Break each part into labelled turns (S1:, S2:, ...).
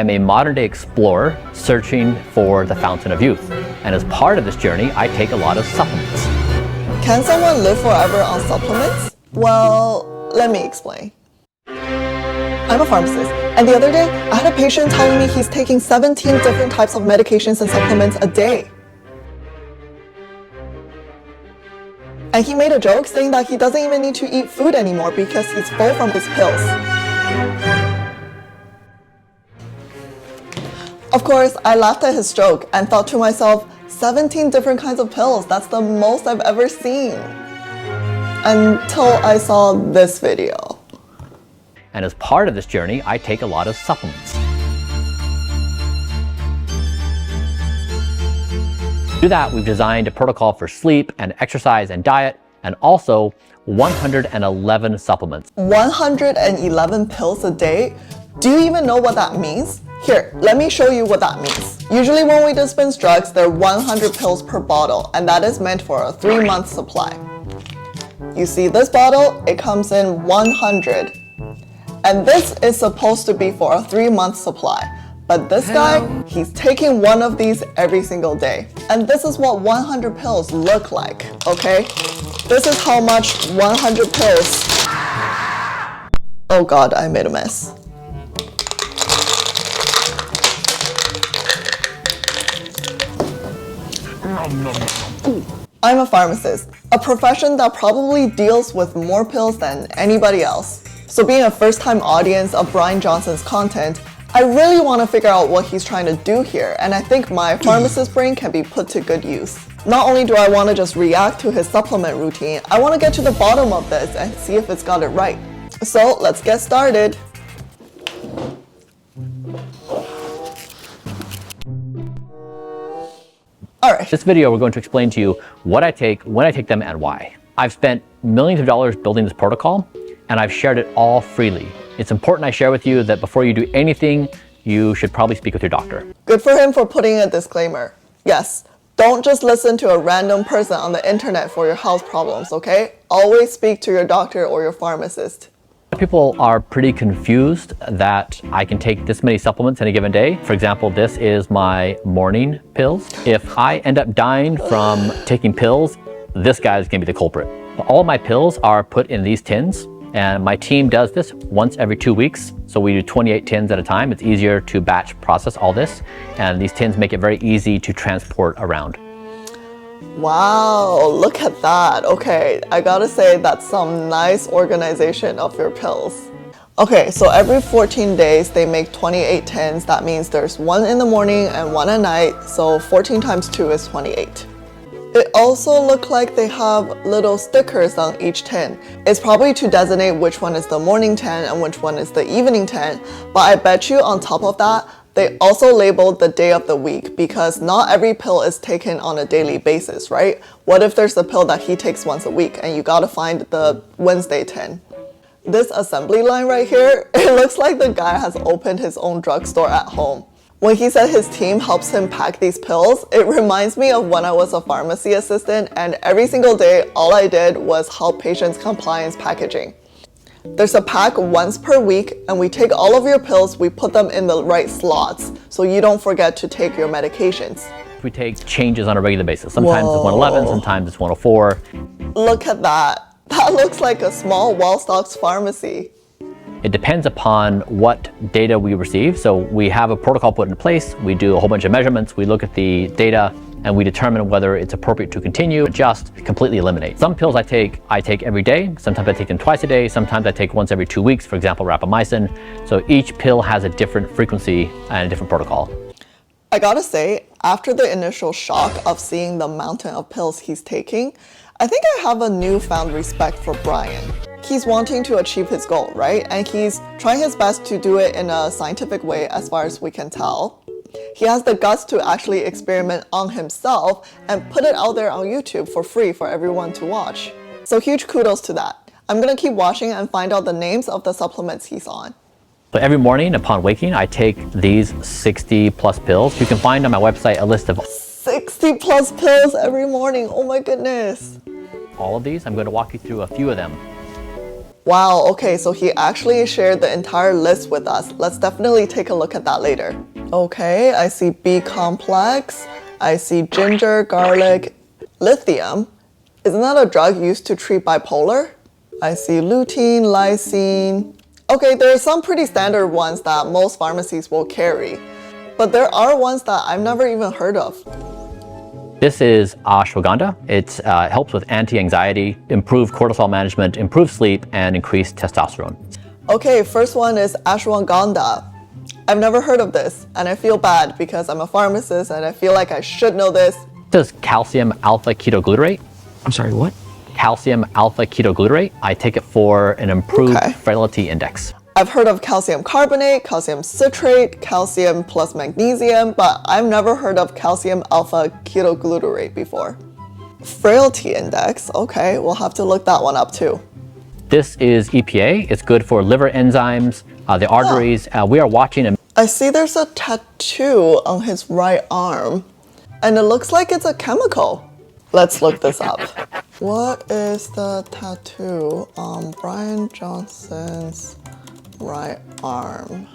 S1: I'm a modern-day explorer searching for the fountain of youth. And as part of this journey, I take a lot of supplements.
S2: Can someone live forever on supplements? Well, let me explain. I'm a pharmacist, and the other day, I had a patient telling me he's taking 17 different types of medications and supplements a day. And he made a joke saying that he doesn't even need to eat food anymore because he's full from his pills. Of course, I laughed at his joke and thought to myself, 17 different kinds of pills, that's the most I've ever seen. Until I saw this video.
S1: And as part of this journey, I take a lot of supplements. To do that, we've designed a protocol for sleep and exercise and diet, and also 111 supplements.
S2: 111 pills a day? Do you even know what that means? Here, let me show you what that means. Usually when we dispense drugs, there are 100 pills per bottle, and that is meant for a 3-month supply. You see this bottle? It comes in 100. And this is supposed to be for a 3-month supply. But this guy, he's taking one of these every single day. And this is what 100 pills look like, okay? This is how much 100 pills... Oh God, I made a mess. I'm a pharmacist, a profession that probably deals with more pills than anybody else. So being a first-time audience of Bryan Johnson's content, I really want to figure out what he's trying to do here, and I think my pharmacist brain can be put to good use. Not only do I want to just react to his supplement routine, I want to get to the bottom of this and see if it's got it right. So let's get started. Alright.
S1: This video, we're going to explain to you what I take, when I take them, and why. I've spent millions of dollars building this protocol, and I've shared it all freely. It's important I share with you that before you do anything, you should probably speak with your doctor.
S2: Good for him for putting a disclaimer. Yes, don't just listen to a random person on the internet for your health problems, okay? Always speak to your doctor or your pharmacist.
S1: People are pretty confused that I can take this many supplements in a given day. For example, this is my morning pills. If I end up dying from taking pills, this guy is going to be the culprit. All my pills are put in these tins, and my team does this once every 2 weeks. So we do 28 tins at a time. It's easier to batch process all this, and these tins make it very easy to transport around.
S2: Wow, look at that. Okay, I gotta say that's some nice organization of your pills. Okay, so every 14 days they make 28 tins. That means there's one in the morning and one at night. So 14 times 2 is 28. It also looks like they have little stickers on each tin. It's probably to designate which one is the morning tin and which one is the evening tin. But I bet you on top of that, they also labeled the day of the week because not every pill is taken on a daily basis, right? What if there's a pill that he takes once a week and you gotta find the Wednesday tin? This assembly line right here, it looks like the guy has opened his own drugstore at home. When he said his team helps him pack these pills, it reminds me of when I was a pharmacy assistant and every single day all I did was help patients compliance packaging. There's a pack once per week and we take all of your pills, we put them in the right slots so you don't forget to take your medications.
S1: We take changes on a regular basis. Sometimes it's 111, sometimes it's 104.
S2: Look at that. That looks like a small well-stocked pharmacy.
S1: It depends upon what data we receive. So we have a protocol put in place, we do a whole bunch of measurements, we look at the data, and we determine whether it's appropriate to continue, adjust, completely eliminate. Some pills I take every day. Sometimes I take them twice a day. Sometimes I take once every 2 weeks, for example, rapamycin. So each pill has a different frequency and a different protocol.
S2: I gotta say, after the initial shock of seeing the mountain of pills he's taking, I think I have a newfound respect for Bryan. He's wanting to achieve his goal, right? And he's trying his best to do it in a scientific way as far as we can tell. He has the guts to actually experiment on himself and put it out there on YouTube for free for everyone to watch. So huge kudos to that. I'm gonna keep watching and find out the names of the supplements he's on.
S1: So every morning upon waking, I take these 60 plus pills. You can find on my website a list of
S2: 60 plus pills every morning, oh my goodness.
S1: all of these. I'm going to walk you through a few of them.
S2: Wow, okay, so he actually shared the entire list with us. Let's definitely take a look at that later. Okay, I see B complex, I see ginger, garlic, lithium. Isn't that a drug used to treat bipolar? I see lutein, lysine. Okay, there are some pretty standard ones that most pharmacies will carry, but there are ones that I've never even heard of.
S1: This is ashwagandha. It helps with anti-anxiety, improve cortisol management, improve sleep, and increase testosterone.
S2: Okay, first one is ashwagandha. I've never heard of this, and I feel bad because I'm a pharmacist and I feel like I should know this.
S1: This is calcium alpha ketoglutarate.
S3: I'm sorry, what?
S1: Calcium alpha ketoglutarate. I take it for an improved frailty index.
S2: I've heard of calcium carbonate, calcium citrate, calcium plus magnesium, but I've never heard of calcium alpha ketoglutarate before. Frailty index, okay, we'll have to look that one up too.
S1: This is EPA. It's good for liver enzymes, the arteries. We are watching a
S2: I see there's a tattoo on his right arm, and it looks like it's a chemical. Let's look this up. What is the tattoo on Bryan Johnson's right arm?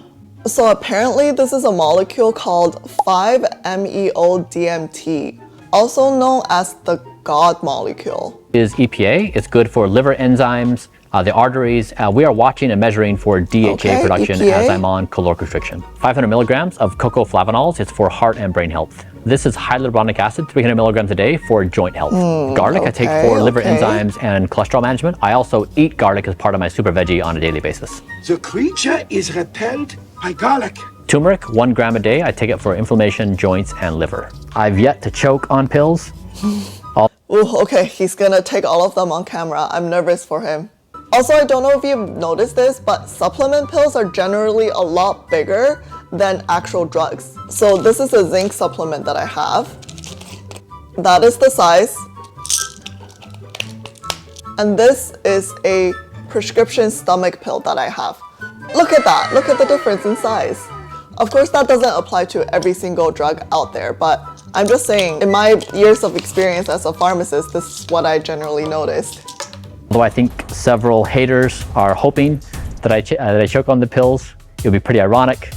S2: So apparently this is a molecule called 5-MeO-DMT, also known as the God molecule.
S1: Is EPA. It's good for liver enzymes, the arteries. We are watching and measuring for DHA production
S2: EPA?
S1: as I'm on caloric restriction. 500 milligrams of cocoa flavonols. It's for heart and brain health. This is hyaluronic acid, 300 milligrams a day for joint health. Garlic I take for liver enzymes and cholesterol management. I also eat garlic as part of my super veggie on a daily basis.
S3: The creature is repelled by garlic.
S1: Turmeric, 1 gram a day. I take it for inflammation, joints, and liver. I've yet to choke on pills.
S2: Ooh, okay, he's gonna take all of them on camera. I'm nervous for him. Also, I don't know if you've noticed this, but supplement pills are generally a lot bigger than actual drugs. So this is a zinc supplement that I have. That is the size. And this is a prescription stomach pill that I have. Look at that, look at the difference in size. Of course, that doesn't apply to every single drug out there, but I'm just saying, in my years of experience as a pharmacist, this is what I generally noticed.
S1: Although I think several haters are hoping that I choke on the pills, it would be pretty ironic.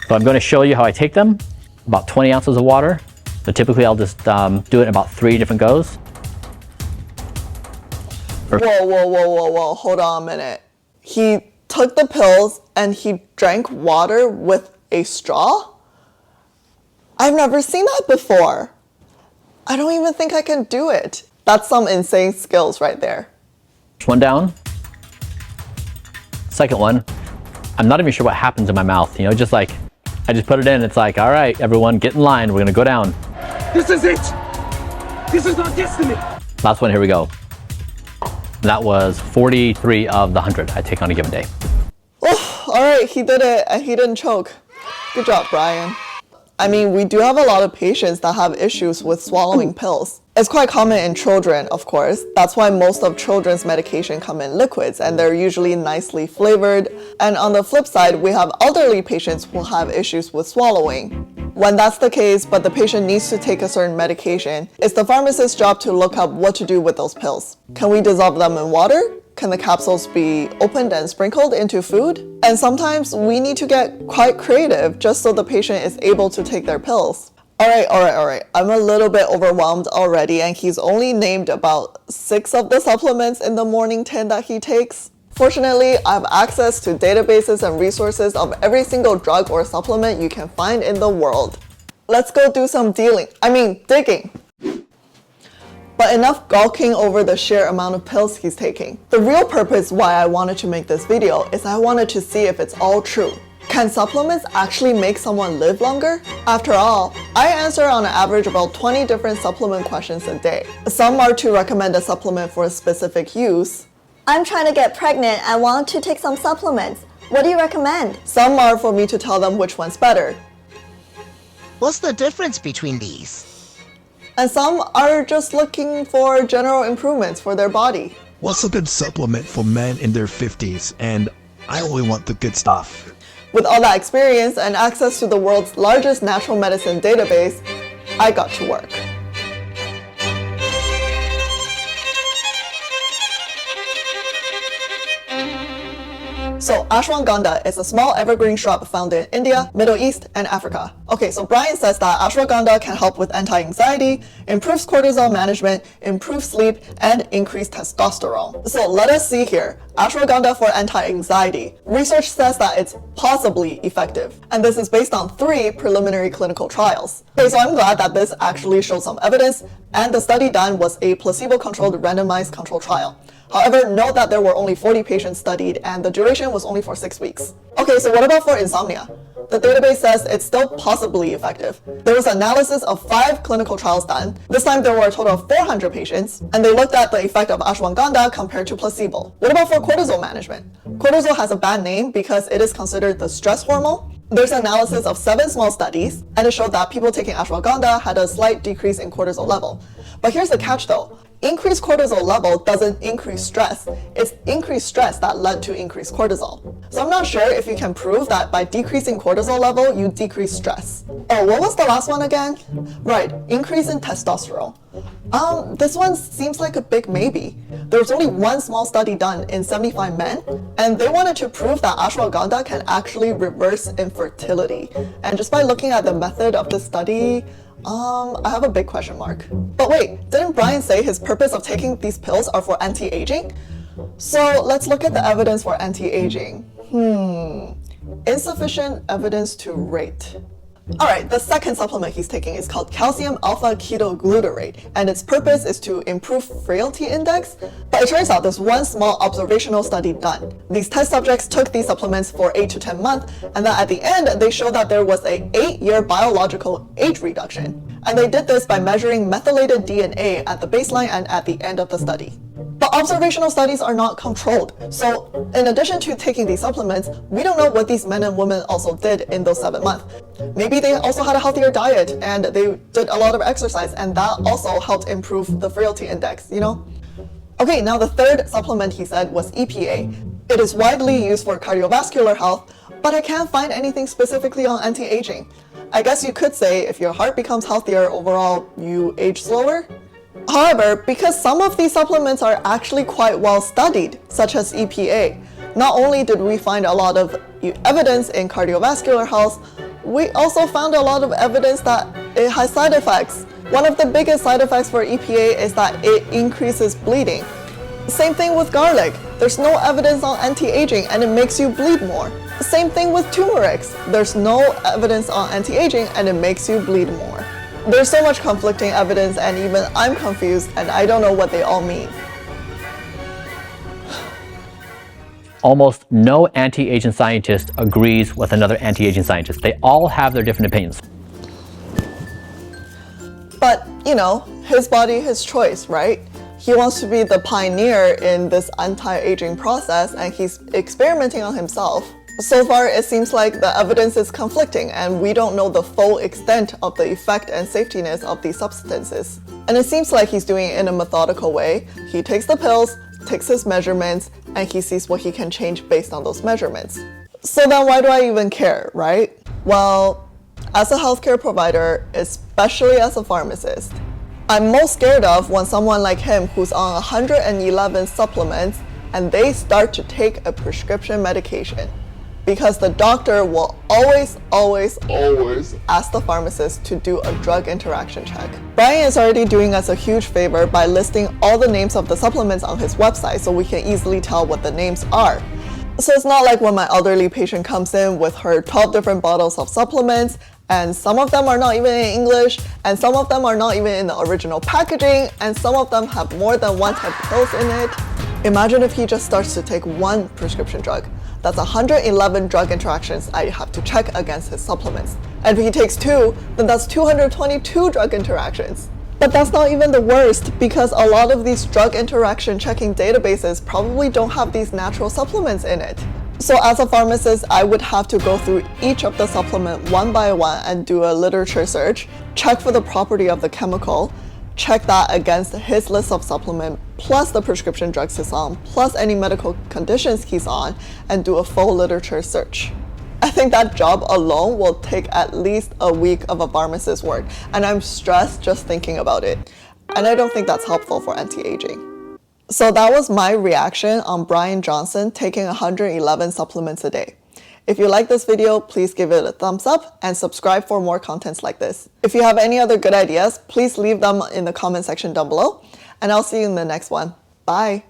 S1: So I'm going to show you how I take them. About 20 ounces of water. So typically I'll just do it in about 3 different goes.
S2: Whoa, hold on a minute. He took the pills and he drank water with a straw? I've never seen that before. I don't even think I can do it. That's some insane skills right there.
S1: One down. Second one, I'm not even sure what happens in my mouth. You know, just like, I just put it in. It's like, all right, everyone get in line. We're gonna go down.
S3: This is it. This is our destiny.
S1: Last one, here we go. That was 43 of the 100 I take on a given day.
S2: Oh, all right, he did it and he didn't choke. Good job, Bryan. I mean, we do have a lot of patients that have issues with swallowing pills. It's quite common in children, of course. That's why most of children's medication come in liquids and they're usually nicely flavored. And on the flip side, we have elderly patients who have issues with swallowing. When that's the case, but the patient needs to take a certain medication, it's the pharmacist's job to look up what to do with those pills. Can we dissolve them in water? Can the capsules be opened and sprinkled into food? And sometimes we need to get quite creative just so the patient is able to take their pills. All right. I'm a little bit overwhelmed already, and he's only named about 6 of the supplements in the morning 10 that he takes. Fortunately, I have access to databases and resources of every single drug or supplement you can find in the world. Let's go do some digging. But enough gawking over the sheer amount of pills he's taking. The real purpose why I wanted to make this video is I wanted to see if it's all true. Can supplements actually make someone live longer? After all, I answer on an average about 20 different supplement questions a day. Some are to recommend a supplement for a specific use.
S4: I'm trying to get pregnant. I want to take some supplements. What do you recommend?
S2: Some are for me to tell them which one's better.
S5: What's the difference between these?
S2: And some are just looking for general improvements for their body.
S6: What's a good supplement for men in their 50s? And I only want the good stuff.
S2: With all that experience and access to the world's largest natural medicine database, I got to work. So ashwagandha is a small evergreen shrub found in India, Middle East, and Africa. Okay, so Bryan says that ashwagandha can help with anti-anxiety, improves cortisol management, improves sleep, and increase testosterone. So let us see here. Ashwagandha for anti-anxiety. Research says that it's possibly effective, and this is based on 3 preliminary clinical trials. Okay, so I'm glad that this actually shows some evidence, and the study done was a placebo-controlled randomized control trial. However, note that there were only 40 patients studied and the duration was only for 6 weeks. Okay, so what about for insomnia? The database says it's still possibly effective. There was analysis of 5 clinical trials done. This time there were a total of 400 patients, and they looked at the effect of ashwagandha compared to placebo. What about for cortisol management? Cortisol has a bad name because it is considered the stress hormone. There's analysis of 7 small studies, and it showed that people taking ashwagandha had a slight decrease in cortisol level. But here's the catch though. Increased cortisol level doesn't increase stress. It's increased stress that led to increased cortisol. So I'm not sure if you can prove that by decreasing cortisol level, you decrease stress. Oh, what was the last one again? Right, increase in testosterone. This one seems like a big maybe. There was only one small study done in 75 men, and they wanted to prove that ashwagandha can actually reverse infertility. And just by looking at the method of the study, I have a big question mark. But wait, didn't Bryan say his purpose of taking these pills are for anti-aging? So let's look at the evidence for anti-aging. Insufficient evidence to rate. Alright, the second supplement he's taking is called calcium alpha ketoglutarate, and its purpose is to improve frailty index. But it turns out there's one small observational study done. These test subjects took these supplements for 8 to 10 months, and then at the end, they showed that there was a 8-year biological age reduction. And they did this by measuring methylated DNA at the baseline and at the end of the study. But observational studies are not controlled. So in addition to taking these supplements, we don't know what these men and women also did in those 7 months. Maybe they also had a healthier diet and they did a lot of exercise, and that also helped improve the frailty index, you know? Okay, now the third supplement he said was EPA. It is widely used for cardiovascular health, but I can't find anything specifically on anti-aging. I guess you could say if your heart becomes healthier overall, you age slower? However, because some of these supplements are actually quite well studied, such as EPA, not only did we find a lot of evidence in cardiovascular health, we also found a lot of evidence that it has side effects. One of the biggest side effects for EPA is that it increases bleeding. Same thing with garlic. There's no evidence on anti-aging and it makes you bleed more. Same thing with turmeric. There's no evidence on anti-aging and it makes you bleed more. There's so much conflicting evidence and even I'm confused and I don't know what they all mean.
S1: Almost no anti-aging scientist agrees with another anti-aging scientist. They all have their different opinions.
S2: But, you know, his body, his choice, right? He wants to be the pioneer in this anti-aging process and he's experimenting on himself. So far, it seems like the evidence is conflicting and we don't know the full extent of the effect and safetiness of these substances. And it seems like he's doing it in a methodical way. He takes the pills, takes his measurements, and he sees what he can change based on those measurements. So then why do I even care, right? Well, as a healthcare provider, especially as a pharmacist, I'm most scared of when someone like him who's on 111 supplements and they start to take a prescription medication. Because the doctor will always ask the pharmacist to do a drug interaction check. Bryan is already doing us a huge favor by listing all the names of the supplements on his website so we can easily tell what the names are. So it's not like when my elderly patient comes in with her 12 different bottles of supplements, and some of them are not even in English, and some of them are not even in the original packaging, and some of them have more than one type of pills in it. Imagine if he just starts to take one prescription drug. That's 111 drug interactions I have to check against his supplements. And if he takes 2, then that's 222 drug interactions. But that's not even the worst, because a lot of these drug interaction checking databases probably don't have these natural supplements in it. So as a pharmacist, I would have to go through each of the supplement one by one and do a literature search, check for the property of the chemical, check that against his list of supplement, plus the prescription drugs he's on, plus any medical conditions he's on, and do a full literature search. I think that job alone will take at least a week of a pharmacist's work, and I'm stressed just thinking about it. And I don't think that's helpful for anti-aging. So that was my reaction on Bryan Johnson taking 111 supplements a day. If you like this video, please give it a thumbs up and subscribe for more contents like this. If you have any other good ideas, please leave them in the comment section down below, and I'll see you in the next one. Bye.